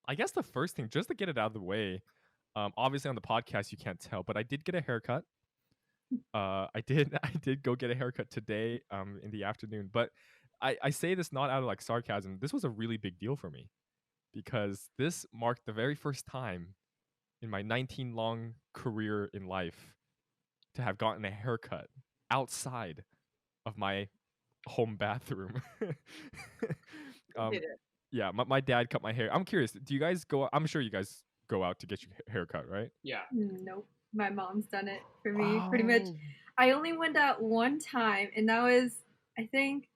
I guess the first thing, just to get it out of the way, obviously on the podcast you can't tell, but I did get a haircut. I did go get a haircut today, in the afternoon. But I say this not out of like sarcasm. This was a really big deal for me because this marked the very first time in my 19 long career in life to have gotten a haircut outside of my home bathroom. um, Did it. yeah, my dad cut my hair. I'm curious. Do you guys go? I'm sure you guys go out to get your haircut, right? Yeah. Nope. My mom's done it for me pretty much. Oh, I only went out one time, and that was, I think,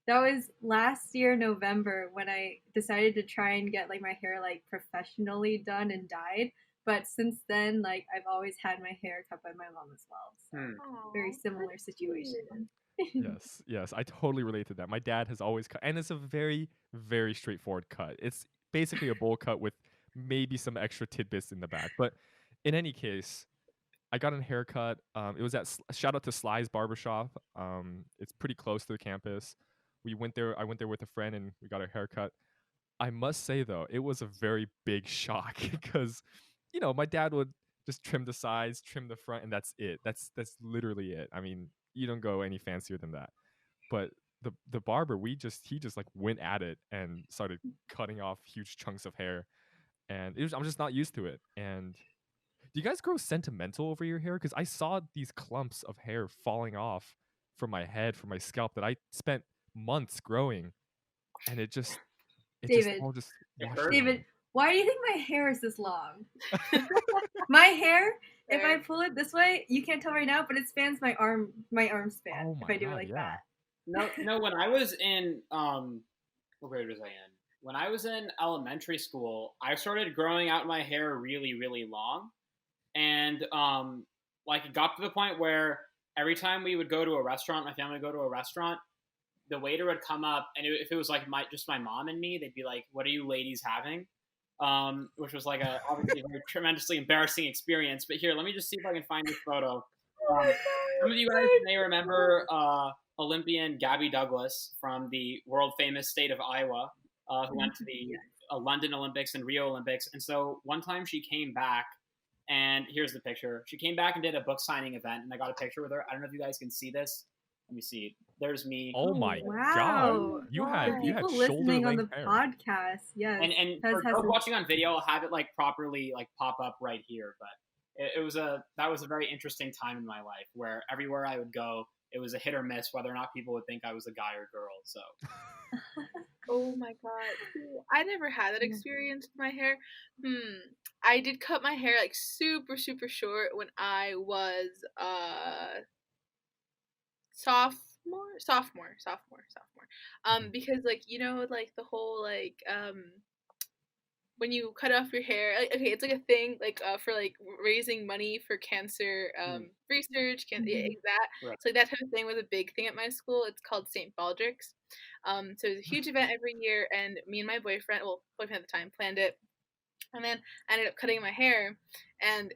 that was last year November when I decided to try and get like my hair like professionally done and dyed. But since then, like I've always had my hair cut by my mom as well. So Hmm. very Aw, similar that's situation. yes, yes. I totally relate to that. My dad has always cut, and it's a very, very straightforward cut. It's basically a bowl cut with maybe some extra tidbits in the back. But in any case, I got a haircut. It was at shout out to Sly's Barbershop. It's pretty close to the campus. We went there. I went there with a friend, and we got a haircut. I must say though, it was a very big shock because, my dad would just trim the sides, trim the front, and that's it. That's literally it. I mean, you don't go any fancier than that. But the barber, he just like went at it and started cutting off huge chunks of hair, and I'm just not used to it. And do you guys grow sentimental over your hair? Because I saw these clumps of hair falling off from my head, from my scalp that I spent months growing, and it just David, all just It washed hurt. away. David, why do you think my hair is this long? My hair, if I fair. pull it this way, you can't tell right now, but it spans my arm span. Oh If my I do it god, like yeah. that. No, no. When I was in what grade was I in? When I was in elementary school, I started growing out my hair really, really long, and like it got to the point where every time we would go to a restaurant, my family would go to a restaurant, the waiter would come up, and if it was like just my mom and me, they'd be like, "What are you ladies having?" Which was like a obviously a very tremendously embarrassing experience. But here, let me just see if I can find this photo. Oh my Um, some of you guys god. may remember Olympian Gabby Douglas from the world famous state of Iowa, who went to the Yes. London Olympics and Rio Olympics. And so one time she came back, and here's the picture. She came back and did a book signing event, and I got a picture with her. I don't know if you guys can see this. Let me see. There's me. Oh my god. Wow. You For had God. people shoulder listening on length the hair. podcast, yes, And Pez for has those some. watching on video, I'll have it like properly like pop up right here. But that was a very interesting time in my life where everywhere I would go, it was a hit or miss whether or not people would think I was a guy or girl. So Oh my god. See, I never had that Yeah. experience with my hair. I did cut my hair like super super short when I was sophomore. Mhm. Because like like the whole like when you cut off your hair, like, okay, it's like a thing like for like raising money for cancer research, yeah, Mhm. that. right. So like, that type of thing was a big thing at my school. It's called St. Baldrick's. So it's a huge event every year, and me and my boyfriend, well, boyfriend at the time, planned it, and then I ended up cutting my hair, and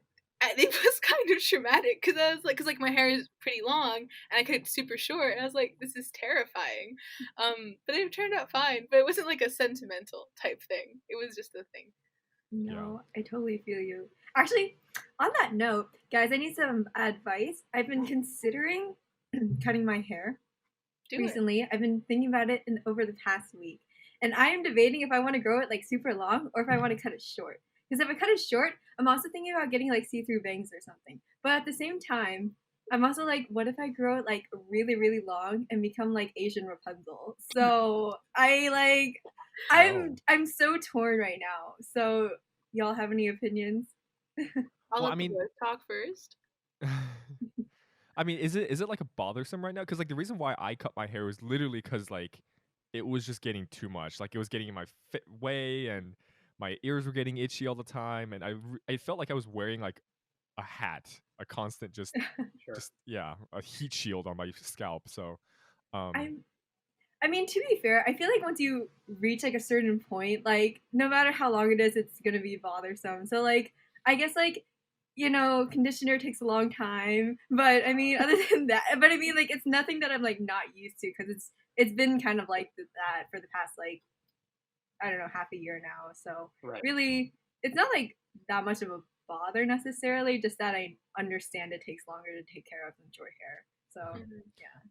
it was kind of traumatic because I was like, because like my hair is pretty long and I cut it super short, and I was like, this is terrifying. But it turned out fine. But it wasn't like a sentimental type thing. It was just a thing. Yeah. No, I totally feel you. Actually, on that note, guys, I need some advice. I've been considering cutting my hair Do it. recently. I've been thinking about it over the past week. And I am debating if I want to grow it like super long or if I want to cut it short. Because if I cut it short, I'm also thinking about getting like see-through bangs or something. But at the same time, I'm also like, what if I grow it like really, really long and become like Asian Rapunzel? So Whoa. I'm so torn right now. So y'all have any opinions? I'll Well, I let the mean, boys talk first. I mean, is it like a bothersome right now? Because like the reason why I cut my hair was literally because like it was just getting too much. Like it was getting in my way, and my ears were getting itchy all the time, and I felt like I was wearing like a hat, a constant Sure. yeah, a heat shield on my scalp. So, um, I'm I mean, to be fair, I feel like once you reach like a certain point, like no matter how long it is, it's gonna be bothersome. So like, I guess like, conditioner takes a long time, but I mean, other than that, but I mean, like, it's nothing that I'm like not used to because it's been kind of like that for the past like I don't know, half a year now. So Right. really, it's not like that much of a bother necessarily, just that I understand it takes longer to take care of than short hair. So Mhm.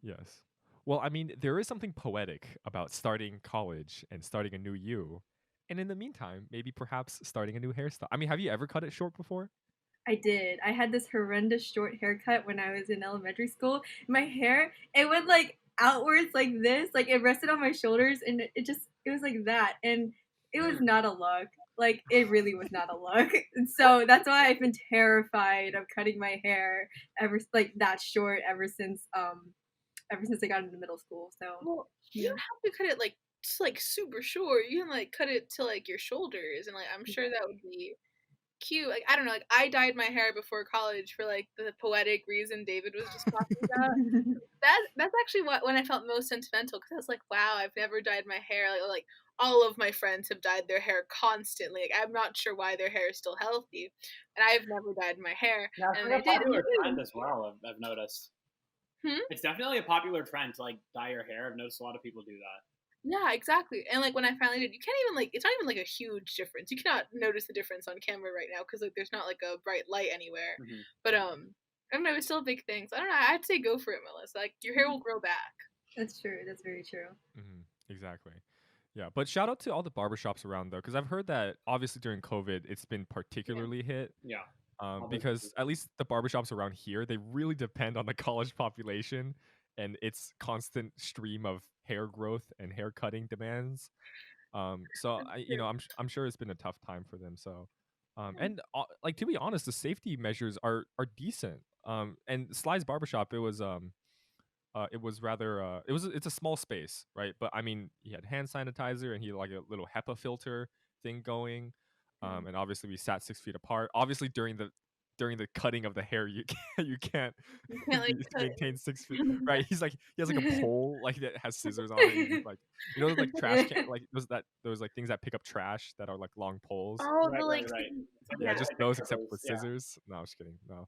Yes. Well, I mean, there is something poetic about starting college and starting a new you. And in the meantime, maybe perhaps starting a new hairstyle. I mean, have you ever cut it short before? I did. I had this horrendous short haircut when I was in elementary school. My hair, it went like outwards like this, like it rested on my shoulders, and it was like that, and it was not a look. Like it really was not a look. And so that's why I've been terrified of cutting my hair ever like that short ever since I got into middle school. So Well, you yeah. don't have to cut it like just like super short. You can like cut it to like your shoulders, and like I'm sure that would be cute. Like I don't know, like I dyed my hair before college for like the poetic reason David was just talking about. That's actually what when I felt most sentimental because I was like, wow, I've never dyed my hair. Like all of my friends have dyed their hair constantly. Like I'm not sure why their hair is still healthy, and I've never dyed my hair. Yeah, it's And like I a did. And popular it trend was, as well. I've noticed. hmm? It's definitely a popular trend to like dye your hair. I've noticed a lot of people do that. Yeah, exactly. And like when I finally did, you can't even like it's not even like a huge difference. You cannot notice the difference on camera right now because like there's not like a bright light anywhere. Mhm. But I don't know, it's still a big thing. So I don't know. I'd say go for it, Melissa. Like your hair will grow back. That's true. That's very true. Exactly. Yeah, but shout out to all the barbershops around though, because I've heard that obviously during COVID, it's been particularly hit. Yeah. Because at least the barbershops around here, they really depend on the college population and its constant stream of hair growth and hair cutting demands. So I'm sure it's been a tough time for them. So, and like to be honest, the safety measures are decent. And Sly's barbershop, it was rather it's a small space, right? But I mean, he had hand sanitizer and he had like a little HEPA filter thing going. And obviously we sat 6 feet apart. Obviously during the cutting of the hair, you can't You can't like cut maintain 6 feet, right? He has like a pole like that has scissors on it. And he's like, those like trash can like those like things that pick up trash that are like long poles. oh Right, the like right, right. Yeah, yeah. just Like the those except clippers, with yeah. scissors. No, I'm just kidding. No.